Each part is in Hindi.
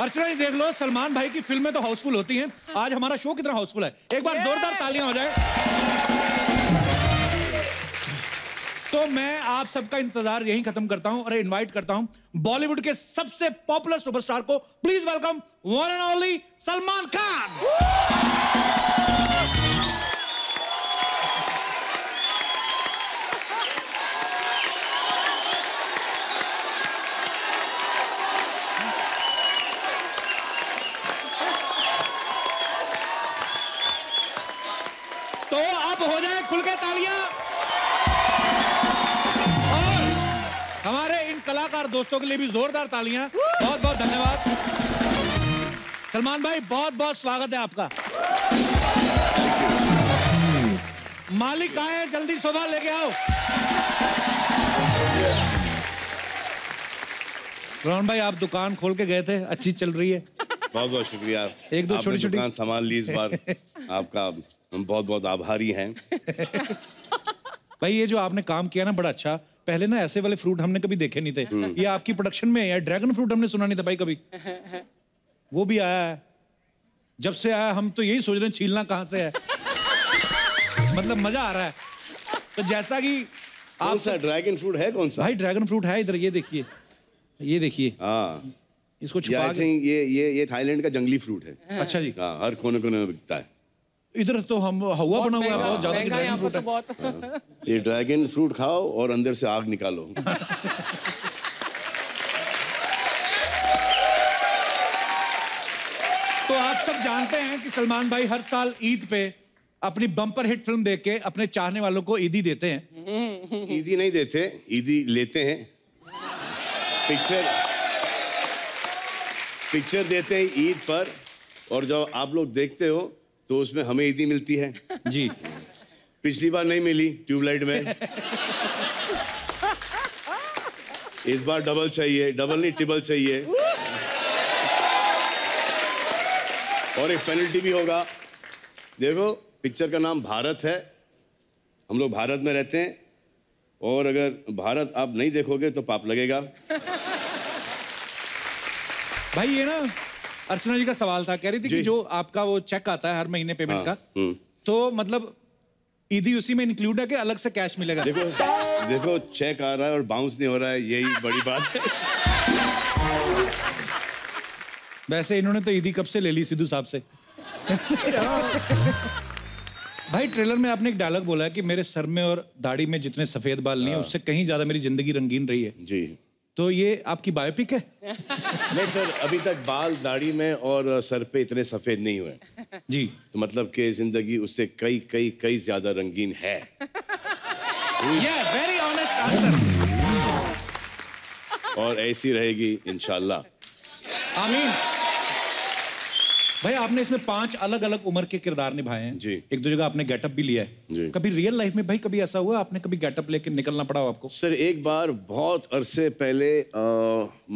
अर्चना जी देख लो, सलमान भाई की फिल्में तो हाउसफुल होती हैं, आज हमारा शो कितना हाउसफुल है। एक बार जोरदार तालियां हो जाए। तो मैं आप सबका इंतजार यहीं खत्म करता हूं और इनवाइट करता हूं बॉलीवुड के सबसे पॉपुलर सुपरस्टार को। Please welcome one and only Salman Khan. तो अब हो जाए खुल के तालियां और हमारे इन कलाकार दोस्तों के लिए भी जोरदार तालियां। बहुत बहुत धन्यवाद सलमान भाई, बहुत बहुत स्वागत है आपका। मालिक आए, जल्दी शोभा लेके आओ। रोहन भाई, आप दुकान खोल के गए थे, अच्छी चल रही है? बहुत बहुत शुक्रिया। एक दो छोटी छोटी दुकान संभाल ली इस बार। आपका हम बहुत बहुत आभारी हैं। भाई ये जो आपने काम किया ना बड़ा अच्छा। पहले ना ऐसे वाले फ्रूट हमने कभी देखे नहीं थे। ये आपकी प्रोडक्शन में है। ड्रैगन फ्रूट हमने सुना नहीं था भाई कभी। वो भी आया है। जब से आया हम तो यही सोच रहे हैं छीलना कहाँ से है। मतलब मजा आ रहा है। तो जैसा कि कौन सा ड्रैगन फ्रूट है? कौन सा भाई? ड्रैगन फ्रूट है इधर, ये देखिए, ये देखिए। हाँ, इसको छुपा के। ये थाईलैंड का जंगली फ्रूट है। अच्छा जी। हाँ, हर कोने कोने में बिकता है। इधर तो हम हवा बना हुआ है बहुत ज्यादा ड्रैगन फ्रूट है। ये ड्रैगन फ्रूट खाओ और अंदर से आग निकालो। तो आप सब जानते हैं कि सलमान भाई हर साल ईद पे अपनी बम्पर हिट फिल्म देख के अपने चाहने वालों को ईदी देते हैं। ईदी नहीं देते, ईदी लेते हैं। पिक्चर देते हैं ईद पर, और जब आप लोग देखते हो तो उसमें हमें ईदी मिलती है जी। पिछली बार नहीं मिली ट्यूबलाइट में। इस बार डबल चाहिए, डबल नहीं ट्रिपल चाहिए। और एक पेनल्टी भी होगा। देखो, पिक्चर का नाम भारत है, हम लोग भारत में रहते हैं, और अगर भारत आप नहीं देखोगे तो पाप लगेगा। भाई ये ना अर्चना जी का सवाल था, कह रही थी कि जो आपका वो चेक आता है हर महीने पेमेंट का, तो मतलब ईदी उसी में इंक्लूड है कि अलग से कैश मिलेगा? देखो चेक आ रहा है और बाउंस नहीं हो रहा है, यही बड़ी बात है। वैसे इन्होंने तो ईदी कब से ले ली सिद्धू साहब से। भाई ट्रेलर में आपने एक डायलॉग बोला है कि मेरे सर में और दाढ़ी में जितने सफेद बाल नहीं है उससे कहीं ज्यादा मेरी जिंदगी रंगीन रही है। जी। तो ये आपकी बायोपिक है? नहीं सर, अभी तक बाल दाढ़ी में और सर पे इतने सफेद नहीं हुए जी। तो मतलब कि जिंदगी उससे कई कई कई ज्यादा रंगीन है। Yes, very honest answer. और ऐसी रहेगी इंशाल्लाह। आमीन। भाई आपने इसमें 5 अलग अलग उम्र के किरदार निभाए हैं जी। एक दो जगह आपने गेटअप भी लिया है जी। कभी रियल लाइफ में भाई कभी ऐसा हुआ आपने कभी गेटअप लेके निकलना पड़ा हो आपको? सर एक बार बहुत अरसे पहले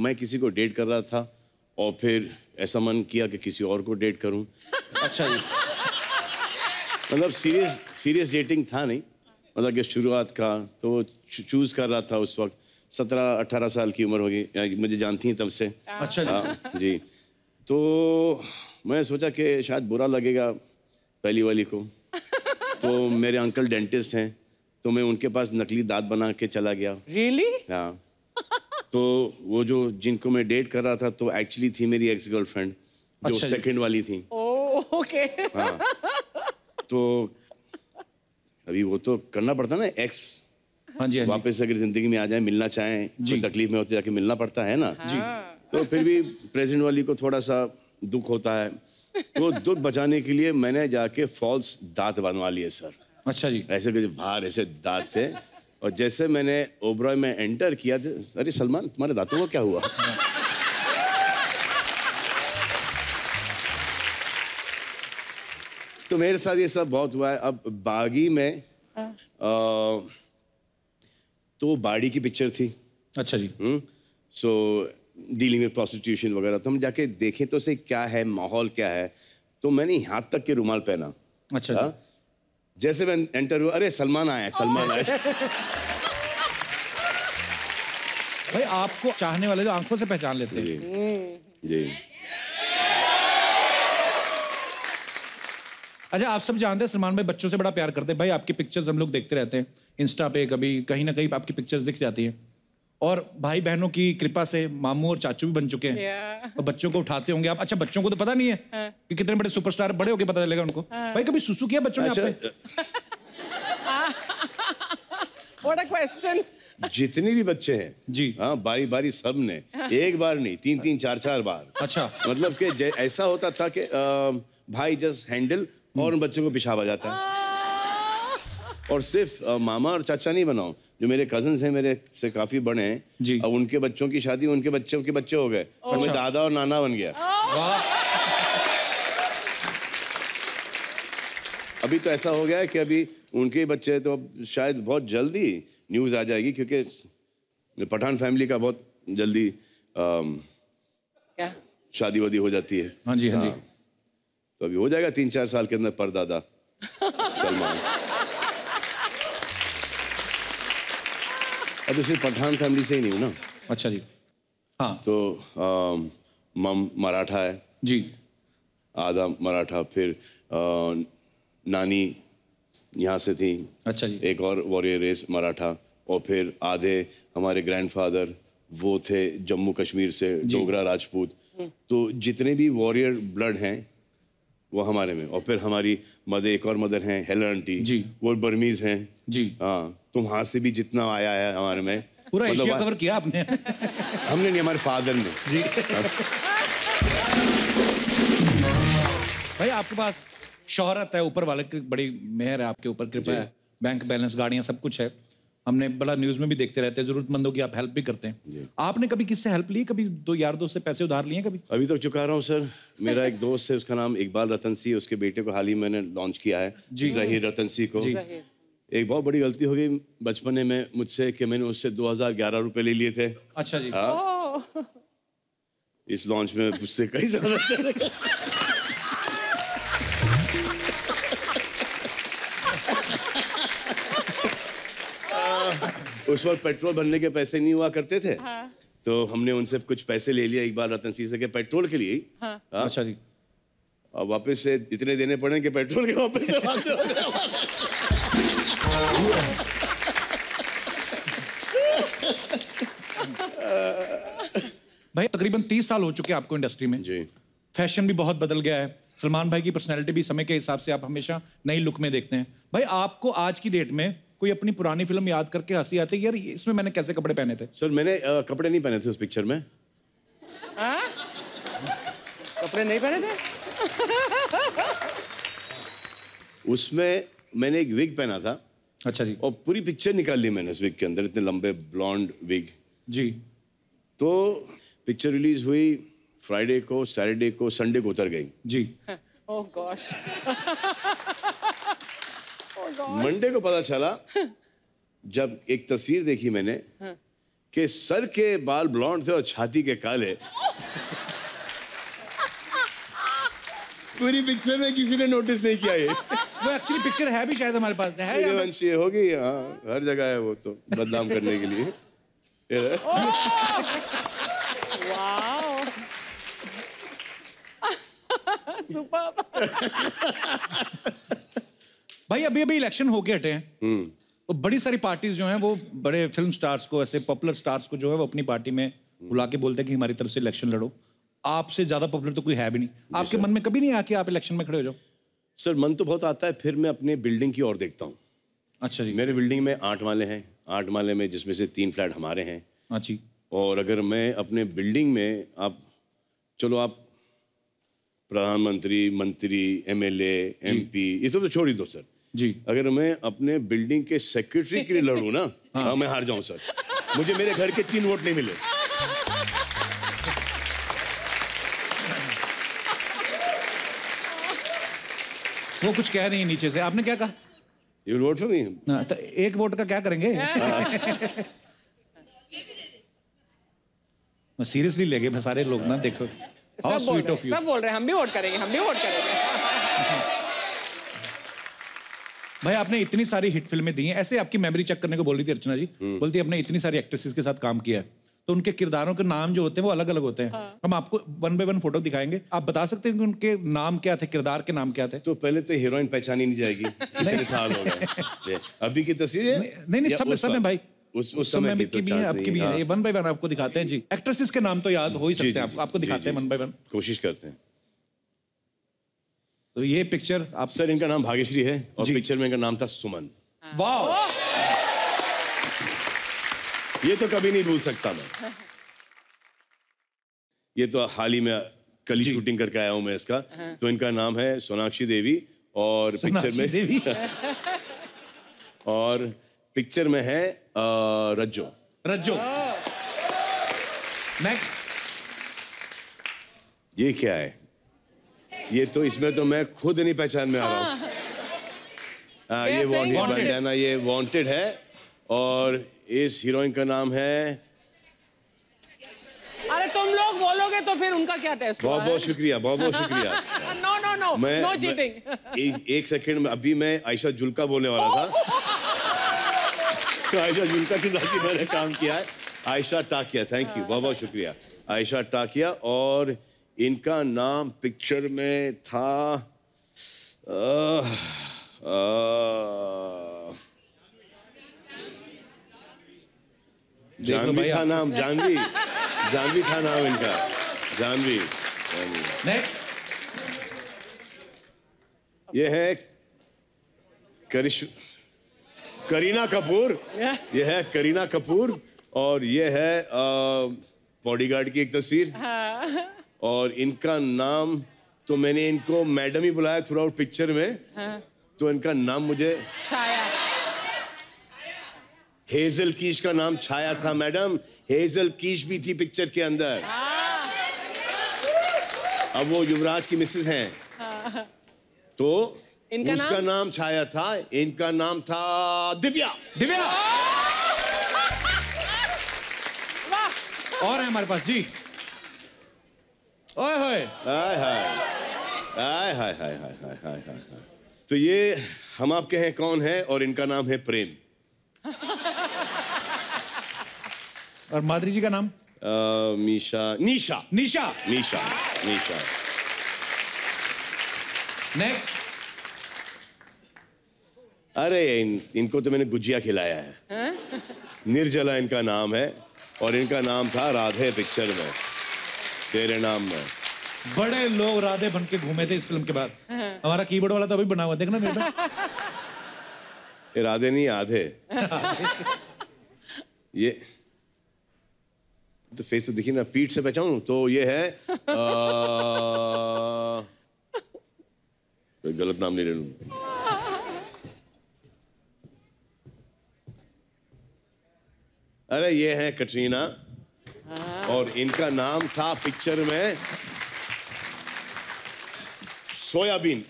मैं किसी को डेट कर रहा था और फिर ऐसा मन किया कि किसी और को डेट करूं। अच्छा जी। मतलब सीरियस डेटिंग था नहीं, मतलब कि शुरुआत का तो चूज कर रहा था। उस वक्त 17-18 साल की उम्र होगी, मुझे जानती हैं तब से। अच्छा जी। जी। तो मैं सोचा कि शायद बुरा लगेगा पहली वाली को, तो मेरे अंकल डेंटिस्ट हैं, तो मैं उनके पास नकली दांत बना के चला गया। Really? हाँ। तो वो जो जिनको मैं डेट कर रहा था तो एक्चुअली थी मेरी एक्स गर्लफ्रेंड, जो अच्छा सेकंड वाली थी। Oh, okay. हाँ। तो अभी वो तो करना पड़ता ना, एक्स हाँ जी, वापस अगर जिंदगी में आ जाए, मिलना चाहें, कोई तकलीफ में होती जाके मिलना पड़ता है ना जी। तो फिर भी प्रेजेंट वाली को थोड़ा सा दुख होता है, तो दुख बचाने के लिए मैंने जाके फॉल्स दांत बनवा लिए सर। अच्छा जी। ऐसे कुछ बाहर ऐसे दांत थे, और जैसे मैंने ओबरॉय में एंटर किया था, अरे सलमान तुम्हारे दांतों को क्या हुआ? तो मेरे साथ ये सब बहुत हुआ है। अब बागी में तो बाड़ी की पिक्चर थी। अच्छा जी। सो डीलिंग विद प्रोस्टिट्यूशन वगैरह, तो हम जाके देखें तो से क्या है, माहौल क्या है। तो मैंने यहाँ तक के रुमाल पहना। अच्छा जी। जैसे मैं एंटर हुआ, अरे सलमान आया, सलमान आया। भाई आपको चाहने वाले जो आंखों से पहचान लेते हैं। जी। अच्छा, आप सब जानते हैं सलमान भाई बच्चों से बड़ा प्यार करते हैं भाई। आपकी पिक्चर्स हम लोग देखते रहते हैं इंस्टा पे, कभी कहीं ना कहीं आपकी पिक्चर्स दिख जाती हैं। और भाई बहनों की कृपा से मामू और चाचू भी बन चुके हैं और बच्चों को उठाते होंगे आप। अच्छा, बच्चों को तो पता नहीं है कि कितने बड़े सुपरस्टार, बड़े होके पता चलेगा उनको। भाई कभी सुसु किया बच्चों ने आप पे? What a question. जितने भी बच्चे हैं जी, हाँ, बारी बारी सब ने, एक बार नहीं, 3-3 4-4 बार। अच्छा, मतलब कि ऐसा होता था कि भाई जस्ट हैंडल और उन बच्चों को पेशाब आ जाता है। और सिर्फ मामा और चाचा नहीं बनाओ, जो मेरे कजन्स हैं, मेरे से काफी बड़े हैं जी, अब उनके बच्चों की शादी उनके बच्चों के बच्चे हो गए, तो मैं दादा और नाना बन गया। अभी तो ऐसा हो गया है कि अभी उनके बच्चे, तो अब शायद बहुत जल्दी न्यूज़ आ जाएगी, क्योंकि पठान फैमिली का बहुत जल्दी क्या शादी वादी हो जाती है। हाँ जी, हाँ जी। तो अभी हो जाएगा 3-4 साल के अंदर परदादा सलमान। अब सिर्फ पठान फैमिली से ही नहीं हूँ ना। अच्छा जी, हाँ। तो मम मराठा है जी, आधा मराठा, फिर नानी यहाँ से थी। अच्छा जी। एक और वॉरियर रेस मराठा, और फिर आधे हमारे ग्रैंडफादर वो थे जम्मू कश्मीर से, डोगरा राजपूत। तो जितने भी वॉरियर ब्लड हैं वो हमारे में। और फिर हमारी मदर, एक और मदर हैं हेलर आंटी जी, वो बर्मीज हैं जी। हाँ, तो वहाँ से भी जितना आया है हमारे में, पूरा मतलब एशिया कवर किया आपने। हमने नहीं, हमारे फादर ने जी। भाई आपके पास शोहरत है, ऊपर वाले की बड़ी मेहर है आपके ऊपर, कृपा है, बैंक बैलेंस, गाड़ियां, सब कुछ है। हमने बड़ा न्यूज में भी देखते रहते हैं, जरूरतमंदों की आप हेल्प भी करते हैं। आपने कभी किससे हेल्प ली? कभी दो यार दोस्त से पैसे उधार लिए कभी? अभी तक चुका रहा हूँ सर। मेरा एक दोस्त है, उसका नाम इकबाल रतन सिंह, उसके बेटे को हाल ही मैंने लॉन्च किया है, ज़हीर रतन सिंह को। एक बहुत बड़ी गलती हो गई बचपने में मुझसे कि मैंने उससे 2011 रुपए ले लिए थे। अच्छा जी। हाँ, इस लॉन्च में उससे कई ज्यादा चलेगा। उस वक्त पेट्रोल भरने के पैसे नहीं हुआ करते थे। तो हमने उनसे कुछ पैसे ले लिया इकबाल रतन सिंह से के पेट्रोल के लिए। अच्छा जी। अब वापस से इतने देने पड़े कि पेट्रोल के वापस से बातें हो गए। भाई तकरीबन 30 साल हो चुके हैं आपको इंडस्ट्री में जी। फैशन भी बहुत बदल गया है। सलमान भाई की पर्सनैलिटी भी समय के हिसाब से आप हमेशा नई लुक में देखते हैं। भाई आपको आज की डेट में कोई अपनी पुरानी फिल्म याद करके हंसी आती है, यार इसमें मैंने कैसे कपड़े पहने थे? सर मैंने कपड़े नहीं पहने थे उस पिक्चर में। कपड़े नहीं पहने थे? उसमें मैंने एक विग पहना था। अच्छा जी। और पूरी पिक्चर निकाल ली मैंने उस विग के अंदर, इतने लंबे ब्लॉन्ड विग। जी। तो पिक्चर रिलीज हुई फ्राइडे को, सैटरडे को, संडे को उतर गई। जी। ओह गॉश। मंडे को पता चला जब एक तस्वीर देखी मैंने कि सर के बाल ब्लॉन्ड थे और छाती के काले। पूरी पिक्चर में किसी ने नोटिस नहीं किया ये। वो एक्चुअली पिक्चर है भी शायद हमारे पास है। सूर्यवंशी होगी, हाँ, हर जगह है वो तो बदनाम करने के लिए। वाओ। सुपर। भाई अभी अभी इलेक्शन होके हटे हैं, तो बड़ी सारी पार्टीज जो हैं वो बड़े फिल्म स्टार्स को, ऐसे पॉपुलर स्टार्स को जो है वो अपनी पार्टी में बुला के बोलते हैं कि हमारी तरफ से इलेक्शन लड़ो। आपसे ज्यादा पॉपुलर तो कोई है भी नहीं। आपके मन में कभी नहीं आया कि आप इलेक्शन में खड़े हो जाओ? सर मन तो बहुत आता है, फिर मैं अपने बिल्डिंग की ओर देखता हूँ। अच्छा जी। मेरे बिल्डिंग में 8 माले हैं, 8 माले में जिसमें से 3 फ्लैट हमारे हैं। अच्छी। और अगर मैं अपने बिल्डिंग में, आप चलो आप प्रधानमंत्री, मंत्री, एमएलए, एमपी, ये सब तो छोड़ ही दो सर जी। अगर मैं अपने बिल्डिंग के सेक्रेटरी के लिए लड़ूं ना, हाँ, मैं हार जाऊं सर। मुझे मेरे घर के 3 वोट नहीं मिले। वो कुछ कह रही है नीचे से, आपने क्या कहा? You will vote for me? तो 1 वोट का क्या करेंगे? सीरियसली ले गए सारे लोग ना, देखो हाउ स्वीट ऑफ यू। सब बोल रहे हैं हम भी वोट करेंगे, हम भी वोट करेंगे। भाई आपने इतनी सारी हिट फिल्में दी हैं, ऐसे आपकी मेमोरी चेक करने को बोल रही थी अर्चना जी, बोलती है आपने इतनी सारी एक्ट्रेसेस के साथ काम किया है, तो उनके किरदारों के नाम जो होते हैं वो अलग अलग होते हैं। हम आपको 1 बाय 1 फोटो दिखाएंगे, आप बता सकते हैं कि उनके नाम क्या थे, किरदार के नाम क्या थे? तो पहले तो हीरोइन पहचानी नहीं जाएगी, इतने साल हो गए। अभी की तस्वीर है? नहीं, सब है भाई, उस समय की तो भी है, आपकी भी है। ये 1 बाय 1 आपको दिखाते हैं जी। एक्ट्रेसेस के नाम तो याद हो ही सकते हैं, आपको दिखाते हैं 1 बाय 1। कोशिश करते हैं। तो ये पिक्चर आप सर, इनका नाम भाग्यश्री है और पिक्चर में इनका नाम था सुमन। वाह, ये तो कभी नहीं भूल सकता मैं। ये तो हाल ही में कल ही शूटिंग करके आया हूं मैं इसका। तो इनका नाम है सोनाक्षी देवी और पिक्चर में देवी और पिक्चर में है रज्जो। नेक्स्ट, ये क्या है? ये तो इसमें तो मैं खुद नहीं पहचान में आ रहा हूँ। ये वांटेड, ये वांटेड है और इस हीरोइन का नाम है। अरे तुम लोग बोलोगे तो फिर उनका क्या टेस्ट? बहुत बहुत शुक्रिया, बहुत बहुत शुक्रिया। No, no cheating. एक सेकंड में अभी मैं आयशा जुल्का बोलने वाला था। तो आयशा जुल्का के साथ ही मैंने काम किया है। आयशा टाकिया, थैंक यू, बहुत बहुत शुक्रिया। आयशा टाकिया और इनका नाम पिक्चर में था जानवी था नाम, जानवी था नाम इनका, जानवी। नेक्स्ट, ये है करीना कपूर। ये है करीना कपूर और ये है बॉडीगार्ड की एक तस्वीर। और इनका नाम तो मैंने इनको मैडम ही बुलाया थ्रू आउट पिक्चर में। तो इनका नाम मुझे छाया, हेजल कीश का नाम छाया था मैडम। हेजल कीश भी थी पिक्चर के अंदर। अब वो युवराज की मिसेस हैं। तो उसका नाम छाया था, इनका नाम था दिव्या। और है हमारे पास जी। ओए होए, हाय हाय हाय हाय हाय हाय हाय हाय हाय। तो ये हम आपके हैं कौन है और इनका नाम है प्रेम। और माधुरी जी का नाम? निशा। नेक्स्ट, अरे इनको तो मैंने गुजिया खिलाया है। निर्जला इनका नाम है और इनका नाम था राधे पिक्चर में, तेरे नाम में। बड़े लोग राधे बन के घूमे थे इस फिल्म के बाद। हमारा कीबोर्ड वाला तो अभी बना हुआ, देखना मेरे पे। ये राधे नहीं आधे। ये तो फेस तो दिखी ना, पीठ से पहचानूं तो ये है गलत नाम नहीं ले लूं। अरे ये है कटरीना और इनका नाम था पिक्चर में सोयाबीन।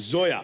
जोया।